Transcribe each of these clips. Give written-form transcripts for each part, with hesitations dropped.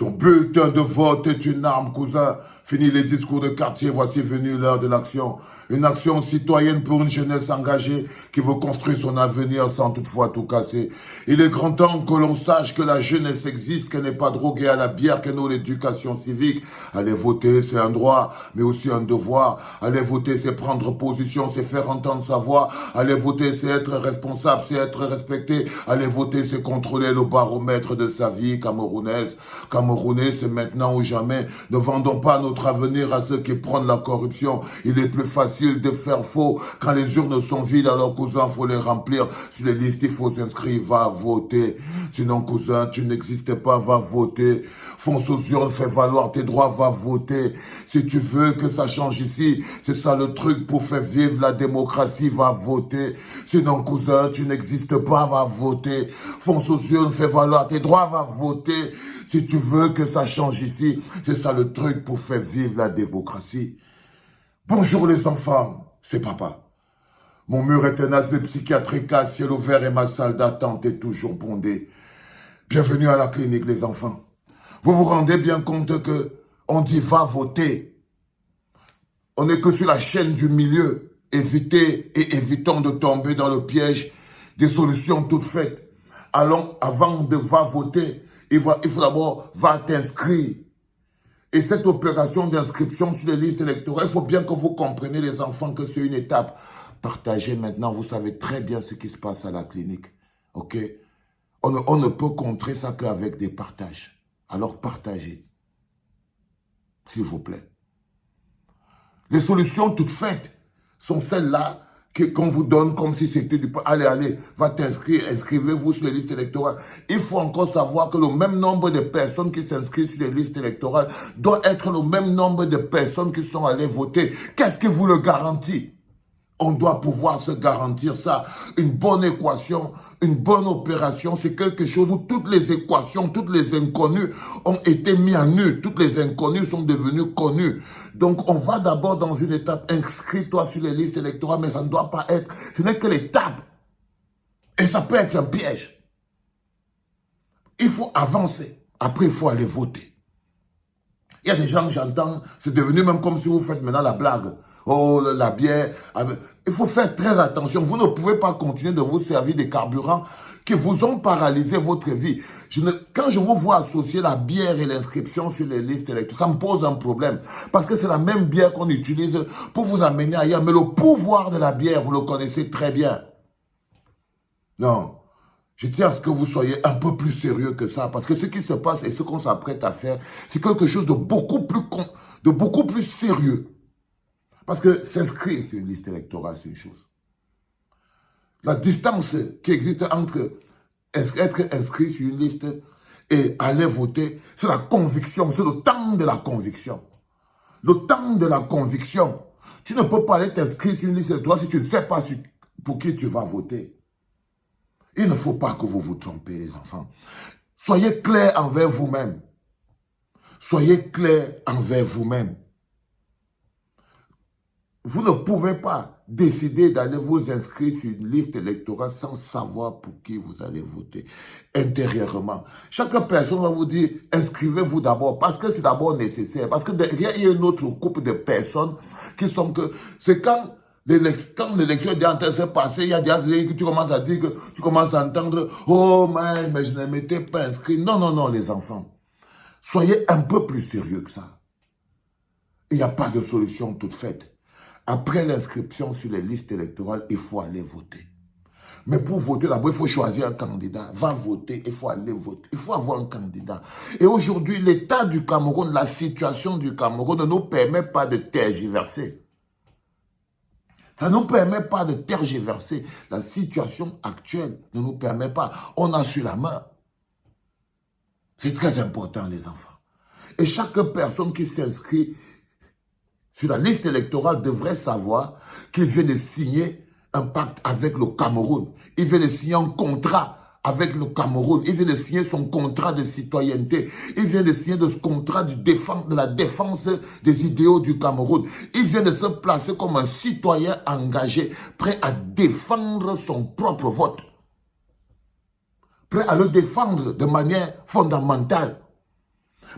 Ton bulletin de vote est une arme, cousin. Fini les discours de quartier, voici venu l'heure de l'action. Une action citoyenne pour une jeunesse engagée qui veut construire son avenir sans toutefois tout casser. Il est grand temps que l'on sache que la jeunesse existe, qu'elle n'est pas droguée à la bière, qu'elle n'a l'éducation civique. Aller voter, c'est un droit, mais aussi un devoir. Aller voter, c'est prendre position, c'est faire entendre sa voix. Aller voter, c'est être responsable, c'est être respecté. Aller voter, c'est contrôler le baromètre de sa vie camerounaise. Camerounais, c'est maintenant ou jamais. Ne vendons pas notre avenir à ceux qui prônent la corruption. Il est plus facile de faire faux. Quand les urnes sont vides, alors cousin, faut les remplir. Sur les listes, il faut s'inscrire, va voter. Sinon, cousin, tu n'existes pas, va voter. Fonce aux urnes, fais valoir tes droits, va voter. Si tu veux que ça change ici, c'est ça le truc pour faire vivre la démocratie, va voter. Sinon, cousin, tu n'existes pas, va voter. Fonce aux urnes, fais valoir tes droits, va voter. Si tu veux que ça change ici, c'est ça le truc pour faire vivre la démocratie. Bonjour les enfants, c'est papa. Mon mur est un asile psychiatrique à ciel ouvert et ma salle d'attente est toujours bondée. Bienvenue à la clinique les enfants. Vous vous rendez bien compte que on dit va voter. On n'est que sur la chaîne du milieu. Évitez et évitons de tomber dans le piège des solutions toutes faites. Allons, avant de va voter, il faut d'abord va t'inscrire. Et cette opération d'inscription sur les listes électorales, il faut bien que vous compreniez les enfants que c'est une étape. Partagez maintenant, vous savez très bien ce qui se passe à la clinique. Ok? On ne peut contrer ça qu'avec des partages. Alors partagez. S'il vous plaît. Les solutions toutes faites sont celles-là qu'on vous donne comme si c'était du... Allez, va t'inscrire, inscrivez-vous sur les listes électorales. Il faut encore savoir que le même nombre de personnes qui s'inscrivent sur les listes électorales doit être le même nombre de personnes qui sont allées voter. Qu'est-ce qui vous le garantit? On doit pouvoir se garantir ça. Une bonne équation, une bonne opération, c'est quelque chose où toutes les équations, toutes les inconnues ont été mises à nu. Toutes les inconnues sont devenues connues. Donc, on va d'abord dans une étape, inscris-toi sur les listes électorales, mais ça ne doit pas être, ce n'est que l'étape. Et ça peut être un piège. Il faut avancer. Après, il faut aller voter. Il y a des gens que j'entends, c'est devenu même comme si vous faites maintenant la blague. Oh, la bière. Il faut faire très attention. Vous ne pouvez pas continuer de vous servir des carburants qui vous ont paralysé votre vie. Quand je vous vois associer la bière et l'inscription sur les listes électorales, ça me pose un problème. Parce que c'est la même bière qu'on utilise pour vous amener ailleurs. Mais le pouvoir de la bière, vous le connaissez très bien. Non. Je tiens à ce que vous soyez un peu plus sérieux que ça. Parce que ce qui se passe et ce qu'on s'apprête à faire, c'est quelque chose de beaucoup plus sérieux. Parce que s'inscrire sur une liste électorale, c'est une chose. La distance qui existe entre être inscrit sur une liste et aller voter, c'est la conviction, c'est le temps de la conviction. Le temps de la conviction. Tu ne peux pas aller t'inscrire sur une liste électorale si tu ne sais pas pour qui tu vas voter. Il ne faut pas que vous vous trompez, les enfants. Soyez clairs envers vous-même. Soyez clairs envers vous-même. Vous ne pouvez pas décider d'aller vous inscrire sur une liste électorale sans savoir pour qui vous allez voter intérieurement. Chaque personne va vous dire, inscrivez-vous d'abord, parce que c'est d'abord nécessaire. Parce que derrière, il y a une autre couple de personnes qui sont que... C'est quand l'élection est en train de se passer, il y a des que tu commences à dire, que tu commences à entendre, oh, mais je ne m'étais pas inscrit. Non, non, non, les enfants. Soyez un peu plus sérieux que ça. Il n'y a pas de solution toute faite. Après l'inscription sur les listes électorales, il faut aller voter. Mais pour voter, d'abord, il faut choisir un candidat. Va voter, il faut aller voter. Il faut avoir un candidat. Et aujourd'hui, l'état du Cameroun, la situation du Cameroun ne nous permet pas de tergiverser. Ça ne nous permet pas de tergiverser. La situation actuelle ne nous permet pas. On a sur la main. C'est très important, les enfants. Et chaque personne qui s'inscrit sur la liste électorale devrait savoir qu'il vient de signer un pacte avec le Cameroun. Il vient de signer un contrat avec le Cameroun. Il vient de signer son contrat de citoyenneté. Il vient de signer ce contrat de la défense des idéaux du Cameroun. Il vient de se placer comme un citoyen engagé, prêt à défendre son propre vote. Prêt à le défendre de manière fondamentale.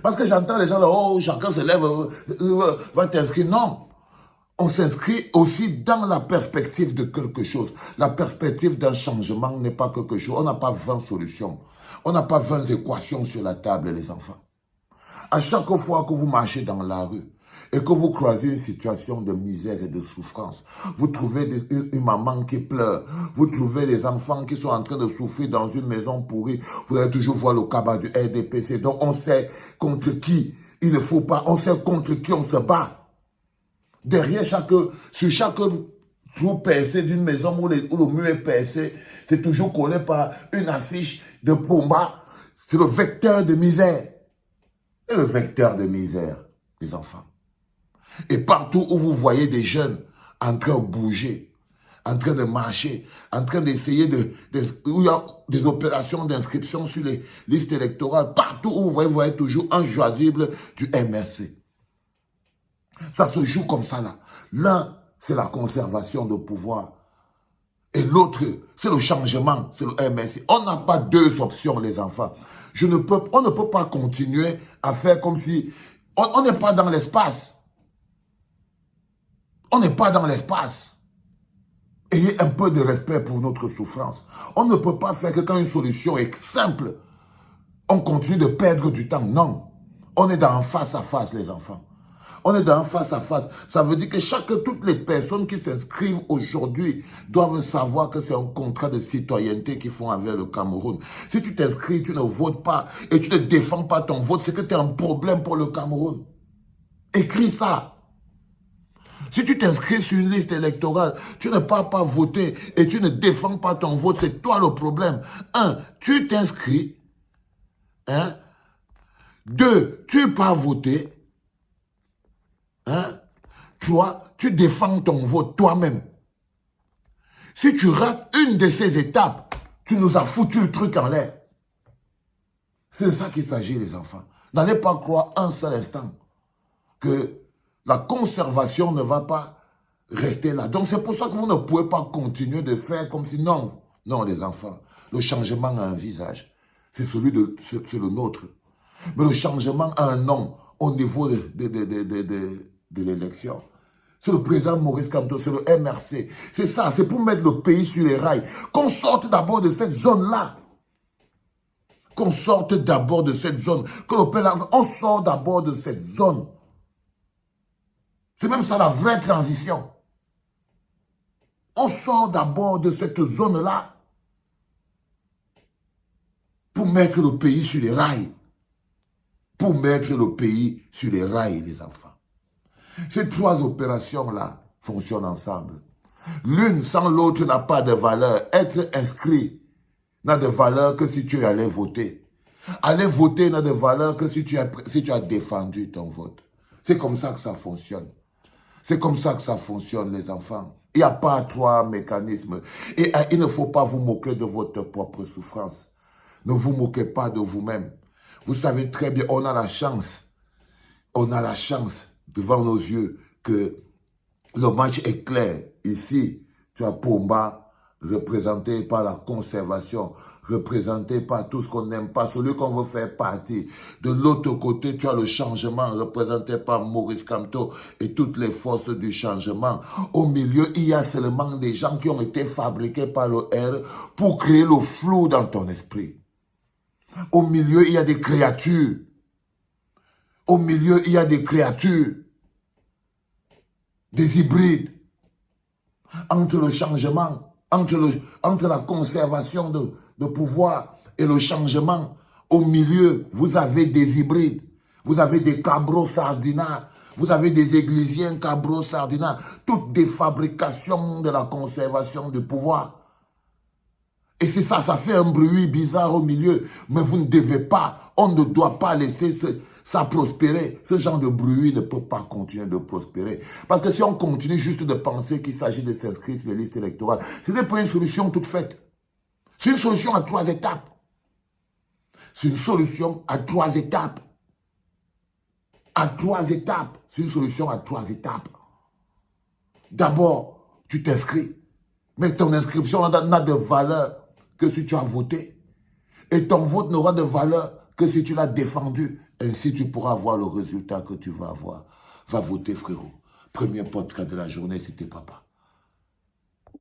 Parce que j'entends les gens là, oh, chacun se lève, va t'inscrire. Non. On s'inscrit aussi dans la perspective de quelque chose. La perspective d'un changement n'est pas quelque chose. On n'a pas 20 solutions. On n'a pas 20 équations sur la table, les enfants. À chaque fois que vous marchez dans la rue et que vous croisez une situation de misère et de souffrance, vous trouvez une maman qui pleure, vous trouvez des enfants qui sont en train de souffrir dans une maison pourrie, vous allez toujours voir le cabas du RDPC. Donc on sait contre qui il ne faut pas, on sait contre qui on se bat. Derrière sur chaque trou percé d'une maison où le mur est percé, c'est toujours collé par une affiche de Pumba. C'est le vecteur de misère. Et le vecteur de misère, les enfants. Et partout où vous voyez des jeunes en train de bouger, en train de marcher, en train d'essayer où il y a des opérations d'inscription sur les listes électorales, partout où vous voyez toujours un joisible du MRC. Ça se joue comme ça là. L'un, c'est la conservation de pouvoir. Et l'autre, c'est le changement, c'est le MRC. On n'a pas deux options, les enfants. On ne peut pas continuer à faire comme si... On n'est pas dans l'espace. On n'est pas dans l'espace. Ayez un peu de respect pour notre souffrance. On ne peut pas faire que quand une solution est simple, on continue de perdre du temps. Non. On est dans face à face, les enfants. On est dans face à face. Ça veut dire que toutes les personnes qui s'inscrivent aujourd'hui doivent savoir que c'est un contrat de citoyenneté qu'ils font avec le Cameroun. Si tu t'inscris, tu ne votes pas et tu ne défends pas ton vote, c'est que tu as un problème pour le Cameroun. Écris ça. Si tu t'inscris sur une liste électorale, tu ne pars pas voter et tu ne défends pas ton vote, c'est toi le problème. 1, tu t'inscris. 2, tu pars voter. 3, tu défends ton vote toi-même. Si tu rates une de ces étapes, tu nous as foutu le truc en l'air. C'est de ça qu'il s'agit, les enfants. N'allez pas croire un seul instant que la conservation ne va pas rester là. Donc c'est pour ça que vous ne pouvez pas continuer de faire comme si... Non, non les enfants, le changement a un visage. C'est c'est le nôtre. Mais le changement a un nom au niveau de l'élection. C'est le président Maurice Kamto, c'est le MRC. C'est ça, c'est pour mettre le pays sur les rails. Qu'on sorte d'abord de cette zone-là. Qu'on sorte d'abord de cette zone. On sort d'abord de cette zone. C'est même ça la vraie transition. On sort d'abord de cette zone-là pour mettre le pays sur les rails. Pour mettre le pays sur les rails, les enfants. Ces trois opérations-là fonctionnent ensemble. L'une sans l'autre n'a pas de valeur. Être inscrit n'a de valeur que si tu es allé voter. Aller voter n'a de valeur que si tu as défendu ton vote. C'est comme ça que ça fonctionne. C'est comme ça que ça fonctionne, les enfants. Il n'y a pas trois mécanismes. Et il ne faut pas vous moquer de votre propre souffrance. Ne vous moquez pas de vous-même. Vous savez très bien, on a la chance devant nos yeux que le match est clair. Ici, tu as Pumba, représenté par la conservation, représenté par tout ce qu'on n'aime pas, celui qu'on veut faire partie. De l'autre côté, tu as le changement, représenté par Maurice Kamto et toutes les forces du changement. Au milieu, il y a seulement des gens qui ont été fabriqués par le R pour créer le flou dans ton esprit. Au milieu, il y a des créatures. Au milieu, il y a des créatures. Des hybrides. Entre le changement, entre la conservation de pouvoir et le changement, au milieu, vous avez des hybrides. Vous avez des cabros sardinats. Vous avez des églisiens cabros sardinats. Toutes des fabrications de la conservation du pouvoir. Et c'est ça, ça fait un bruit bizarre au milieu. Mais vous ne devez pas, on ne doit pas laisser ça prospérer. Ce genre de bruit ne peut pas continuer de prospérer. Parce que si on continue juste de penser qu'il s'agit de s'inscrire sur les listes électorales, ce n'est pas une solution toute faite. C'est une solution à 3 étapes. C'est une solution à 3 étapes. À 3 étapes. C'est une solution à 3 étapes. D'abord, tu t'inscris. Mais ton inscription n'a de valeur que si tu as voté. Et ton vote n'aura de valeur que si tu l'as défendu, ainsi tu pourras avoir le résultat que tu vas avoir. Va voter, frérot. Premier podcast de la journée, c'était papa.